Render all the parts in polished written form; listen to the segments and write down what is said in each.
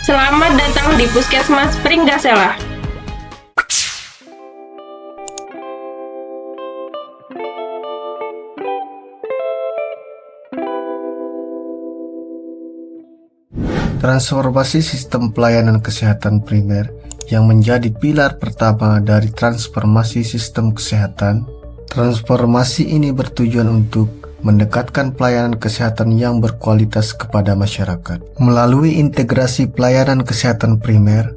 Selamat datang di Puskesmas Pringgasela. Transformasi sistem pelayanan kesehatan primer yang menjadi pilar pertama dari transformasi sistem kesehatan. Transformasi ini bertujuan untuk mendekatkan pelayanan kesehatan yang berkualitas kepada masyarakat. Melalui integrasi pelayanan kesehatan primer,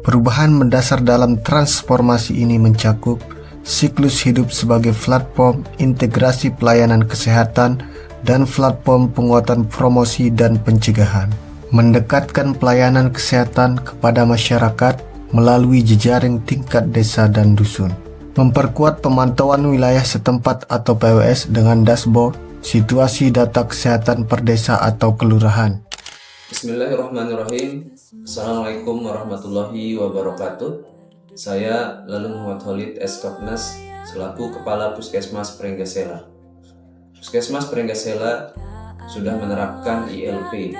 perubahan mendasar dalam transformasi ini mencakup siklus hidup sebagai platform integrasi pelayanan kesehatan dan platform penguatan promosi dan pencegahan. Mendekatkan pelayanan kesehatan kepada masyarakat melalui jejaring tingkat desa dan dusun. Memperkuat pemantauan wilayah setempat atau PWS dengan dashboard situasi data kesehatan per desa atau kelurahan. Bismillahirrahmanirrahim. Assalamualaikum warahmatullahi wabarakatuh. Saya Lalu Muhammad Khalid S.Kapnas selaku Kepala Puskesmas Pringgasela. Puskesmas Pringgasela sudah menerapkan ILP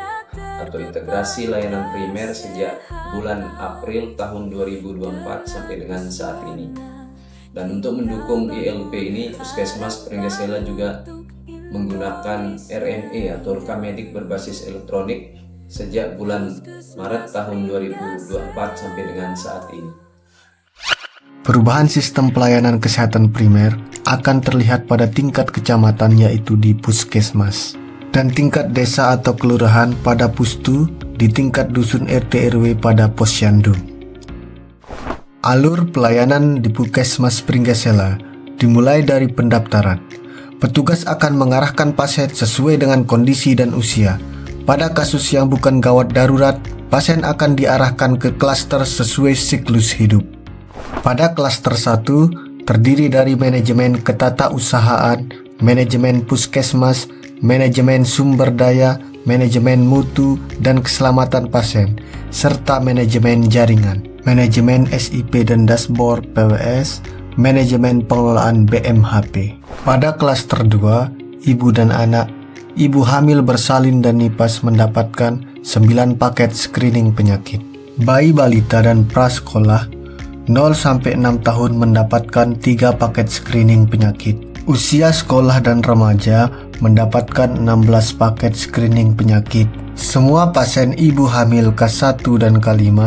atau integrasi layanan primer sejak bulan April tahun 2024 sampai dengan saat ini. Dan untuk mendukung ILP ini, Puskesmas Pringgasela juga menggunakan RME atau rekam medik berbasis elektronik sejak bulan Maret tahun 2024 sampai dengan saat ini. Perubahan sistem pelayanan kesehatan primer akan terlihat pada tingkat kecamatan yaitu di Puskesmas, dan tingkat desa atau kelurahan pada Pustu, di tingkat dusun RT RW pada Posyandu. Alur pelayanan di Puskesmas Pringgasela dimulai dari pendaftaran. Petugas akan mengarahkan pasien sesuai dengan kondisi dan usia. Pada kasus yang bukan gawat darurat, pasien akan diarahkan ke klaster sesuai siklus hidup. Pada klaster 1 terdiri dari manajemen ketatausahaan, manajemen puskesmas, manajemen sumber daya, manajemen mutu dan keselamatan pasien, serta manajemen jaringan, manajemen SIP dan dashboard PWS, manajemen pengelolaan BMHP. Pada klaster 2, ibu dan anak, ibu hamil bersalin dan nipas mendapatkan 9 paket screening penyakit. Bayi balita dan prasekolah 0-6 tahun mendapatkan 3 paket screening penyakit. Usia sekolah dan remaja mendapatkan 16 paket screening penyakit. Semua pasien ibu hamil K1 dan K5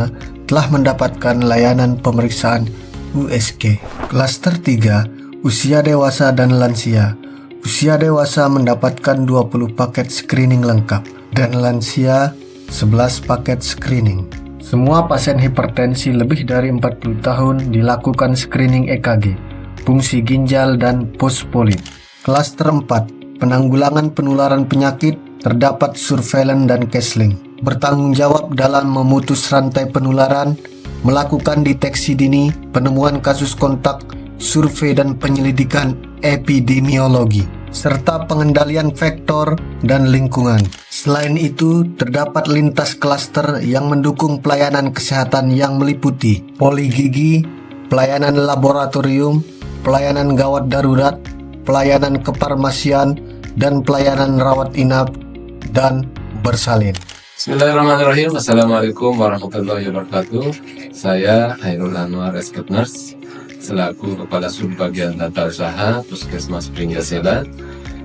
telah mendapatkan layanan pemeriksaan USG. Klaster 3, usia dewasa dan lansia. Usia dewasa mendapatkan 20 paket screening lengkap dan lansia 11 paket screening. Semua pasien hipertensi lebih dari 40 tahun dilakukan screening EKG, fungsi ginjal dan pospolip. Klaster 4, penanggulangan penularan penyakit, terdapat surveillance dan counseling. Bertanggung jawab dalam memutus rantai penularan, melakukan deteksi dini, penemuan kasus kontak, survei dan penyelidikan epidemiologi, serta pengendalian faktor dan lingkungan. Selain itu, terdapat lintas klaster yang mendukung pelayanan kesehatan yang meliputi poligigi, pelayanan laboratorium, pelayanan gawat darurat, pelayanan kefarmasian, dan pelayanan rawat inap dan bersalin. Bismillahirrahmanirrahim. Assalamualaikum warahmatullahi wabarakatuh. Saya Hairul Anwar S.Kapnas selaku Kepala Subbagian Tata Usaha Puskesmas Pringgasela,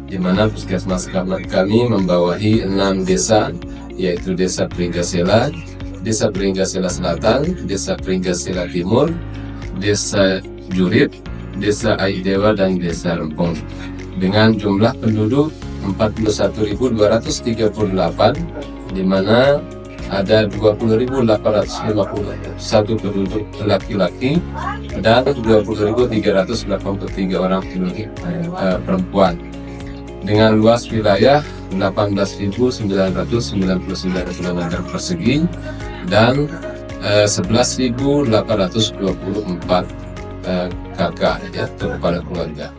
di mana Puskesmas kami membawahi 6 desa, yaitu Desa Pringgasela, Desa Pringgasela Selatan, Desa Pringgasela Timur, Desa Jurip, Desa Aidewa, dan Desa Rempong, dengan jumlah penduduk 41.238, di mana ada 20.851 penduduk laki-laki dan 20.383 orang penduduk perempuan, dengan luas wilayah 18.999 km persegi dan 11.824 kakak ya, kepala keluarga.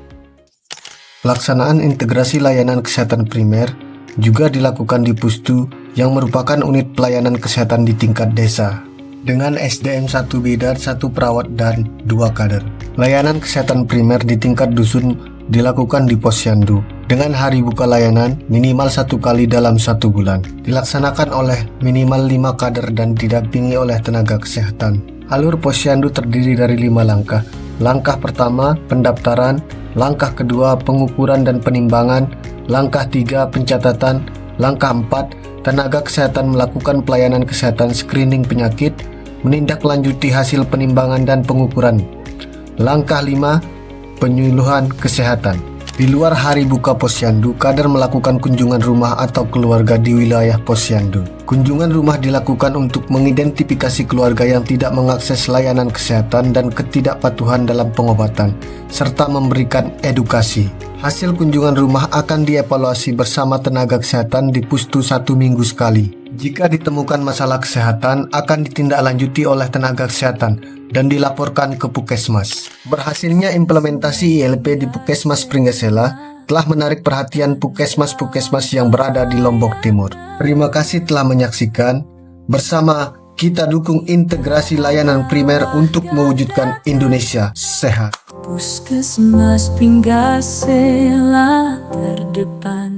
Pelaksanaan integrasi layanan kesehatan primer juga dilakukan di Pustu yang merupakan unit pelayanan kesehatan di tingkat desa dengan SDM 1 bidar, 1 perawat, dan 2 kader. Layanan kesehatan primer di tingkat dusun dilakukan di Posyandu dengan hari buka layanan minimal 1 kali dalam 1 bulan. Dilaksanakan oleh minimal 5 kader dan didampingi oleh tenaga kesehatan. Alur posyandu terdiri dari 5 langkah. Langkah pertama, pendaftaran. Langkah kedua, pengukuran dan penimbangan. Langkah 3, pencatatan. Langkah 4, tenaga kesehatan melakukan pelayanan kesehatan screening penyakit, menindaklanjuti hasil penimbangan dan pengukuran. Langkah 5, penyuluhan kesehatan. Di luar hari buka posyandu, kader melakukan kunjungan rumah atau keluarga di wilayah posyandu. Kunjungan rumah dilakukan untuk mengidentifikasi keluarga yang tidak mengakses layanan kesehatan dan ketidakpatuhan dalam pengobatan, serta memberikan edukasi. Hasil kunjungan rumah akan dievaluasi bersama tenaga kesehatan di Pustu 1 minggu sekali. Jika ditemukan masalah kesehatan, akan ditindaklanjuti oleh tenaga kesehatan dan dilaporkan ke Puskesmas. Berhasilnya implementasi ILP di Puskesmas Pringgasela telah menarik perhatian Puskesmas-Puskesmas yang berada di Lombok Timur. Terima kasih telah menyaksikan. Bersama kita dukung integrasi layanan primer untuk mewujudkan Indonesia sehat. Puskesmas Pringgasela terdepan.